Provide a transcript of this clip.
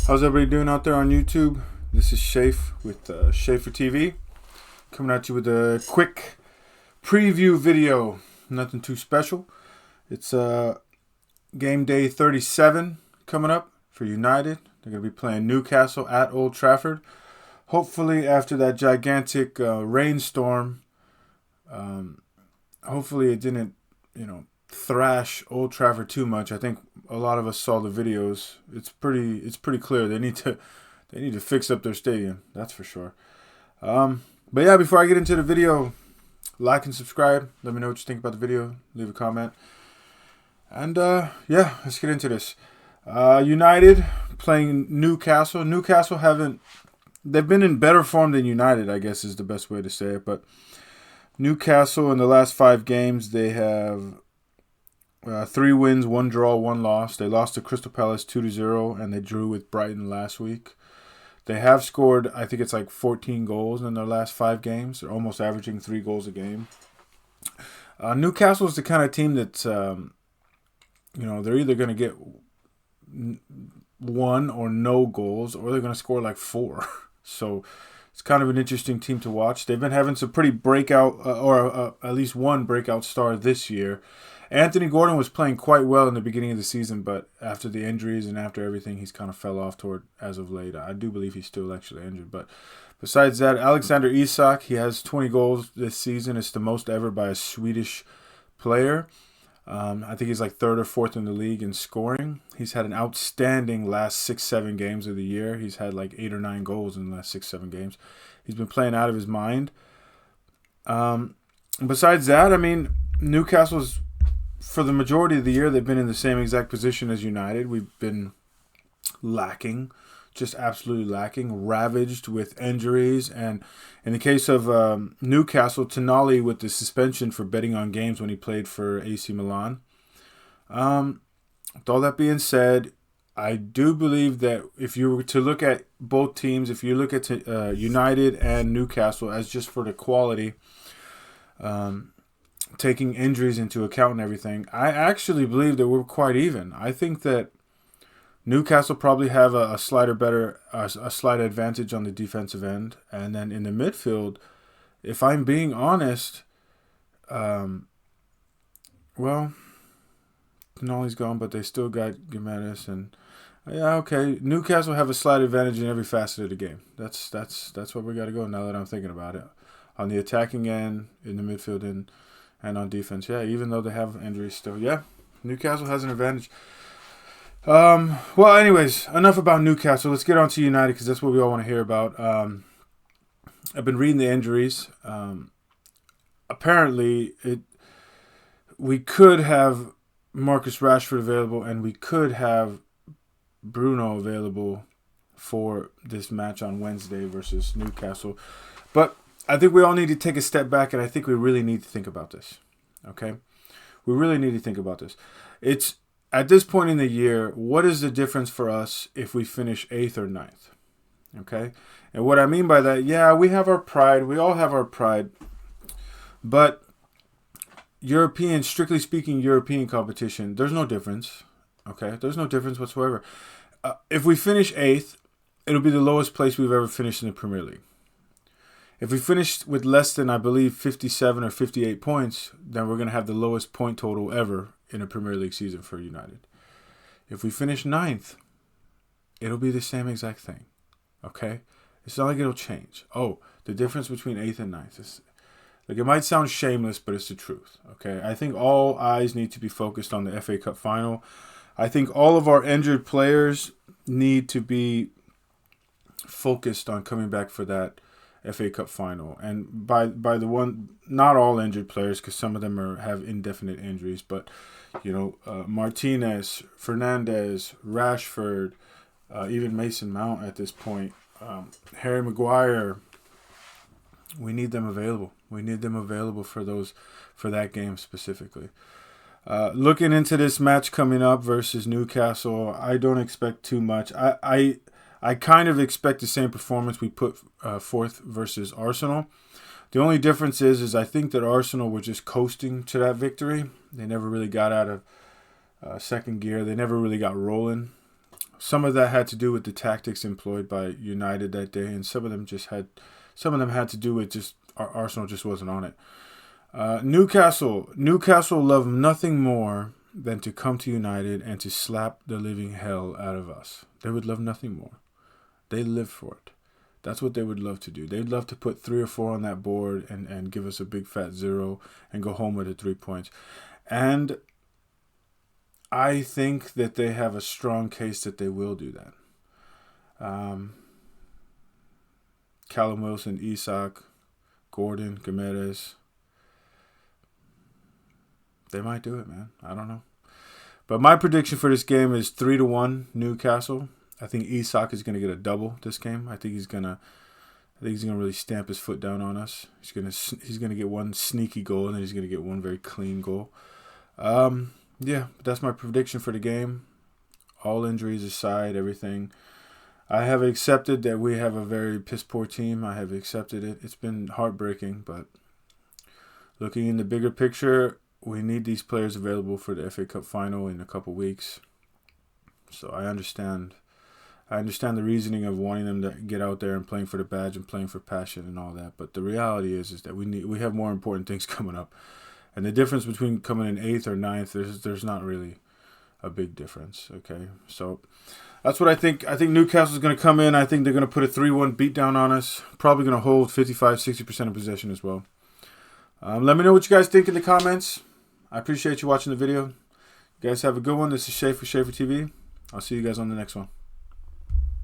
How's everybody doing out there on YouTube? This is Shafe with Schaefer TV, coming at you with a quick preview video. Nothing too special. It's game day 37 coming up for United. They're going to be playing Newcastle at Old Trafford. Hopefully, after that gigantic rainstorm, hopefully it didn't, thrash Old Trafford too much. I think a lot of us saw the videos. It's pretty clear they need to fix up their stadium. That's for sure. But yeah, before I get into the video, like and subscribe. Let me know what you think about the video. Leave a comment. And yeah, let's get into this. United playing Newcastle. Newcastle they've been in better form than United, I guess is the best way to say it. But Newcastle in the last 5 games, they have 3 wins, 1 draw, 1 loss. They lost to Crystal Palace 2-0, and they drew with Brighton last week. They have scored, I think it's like 14 goals in their last 5 games. They're almost averaging 3 goals a game. Newcastle is the kind of team that, they're either going to get 1 or no goals, or they're going to score like 4. So it's kind of an interesting team to watch. They've been having some pretty breakout, or at least one breakout star this year. Anthony Gordon was playing quite well in the beginning of the season, but after the injuries and after everything, he's kind of fell off toward as of late. I do believe he's still actually injured. But besides that, Alexander Isak, he has 20 goals this season. It's the most ever by a Swedish player. I think he's like 3rd or 4th in the league in scoring. He's had an outstanding last 6-7 games of the year. He's had like 8 or 9 goals in the last 6-7 games. He's been playing out of his mind. Besides that, I mean, Newcastle's, for the majority of the year, they've been in the same exact position as United. We've been lacking, just absolutely lacking, ravaged with injuries. And in the case of Newcastle, Tonali with the suspension for betting on games when he played for AC Milan. With all that being said, I do believe that if you were to look at both teams, if you look at United and Newcastle as just for the quality, taking injuries into account and everything, I actually believe that we're quite even. I think that Newcastle probably have a slight advantage on the defensive end, and then in the midfield, if I'm being honest, well, Tonali's gone, but they still got Gimenez, and yeah, okay, Newcastle have a slight advantage in every facet of the game. That's where we got to go now that I'm thinking about it. On the attacking end, in the midfield, and on defense, yeah, even though they have injuries still, yeah, Newcastle has an advantage. Well, anyways, enough about Newcastle. Let's get on to United because that's what we all want to hear about. I've been reading the injuries. Apparently, we could have Marcus Rashford available, and we could have Bruno available for this match on Wednesday versus Newcastle. But I think we all need to take a step back, and I think we really need to think about this. Okay? We really need to think about this. It's at this point in the year, what is the difference for us if we finish 8th or 9th? Okay? And what I mean by that, yeah, we have our pride. We all have our pride. But strictly speaking, European competition, there's no difference. Okay? There's no difference whatsoever. If we finish 8th, it'll be the lowest place we've ever finished in the Premier League. If we finish with less than, I believe, 57 or 58 points, then we're going to have the lowest point total ever in a Premier League season for United. If we finish 9th, it'll be the same exact thing. Okay? It's not like it'll change. Oh, the difference between 8th and 9th is, like, it might sound shameless, but it's the truth. Okay? I think all eyes need to be focused on the FA Cup final. I think all of our injured players need to be focused on coming back for that FA Cup final. And by the one, not all injured players, because some of them have indefinite injuries, but Martinez, Fernandez, Rashford, even Mason Mount at this point, Harry Maguire. We need them available. We need them available for that game specifically. Looking into this match coming up versus Newcastle, I don't expect too much. I kind of expect the same performance we put forth versus Arsenal. The only difference is I think that Arsenal were just coasting to that victory. They never really got out of second gear. They never really got rolling. some of that had to do with the tactics employed by United that day, and some of them had to do with just Arsenal just wasn't on it. Newcastle love nothing more than to come to United and to slap the living hell out of us. They would love nothing more. They live for it. That's what they would love to do. They'd love to put 3 or 4 on that board and give us a big fat 0 and go home with the 3 points. And I think that they have a strong case that they will do that. Callum Wilson, Isak, Gordon, Gomes. They might do it, man. I don't know. But my prediction for this game is 3-1 Newcastle. I think Isak is going to get a double this game. I think he's gonna really stamp his foot down on us. He's gonna get one sneaky goal, and then he's gonna get one very clean goal. Yeah, that's my prediction for the game. All injuries aside, everything. I have accepted that we have a very piss poor team. I have accepted it. It's been heartbreaking, but looking in the bigger picture, we need these players available for the FA Cup final in a couple weeks. So I understand the reasoning of wanting them to get out there and playing for the badge and playing for passion and all that. But the reality is that we have more important things coming up. And the difference between coming in 8th or 9th, there's not really a big difference. Okay, so that's what I think. I think Newcastle's going to come in. I think they're going to put a 3-1 beat down on us. Probably going to hold 55-60% of possession as well. Let me know what you guys think in the comments. I appreciate you watching the video. You guys have a good one. This is Shay for Schaefer TV. I'll see you guys on the next one.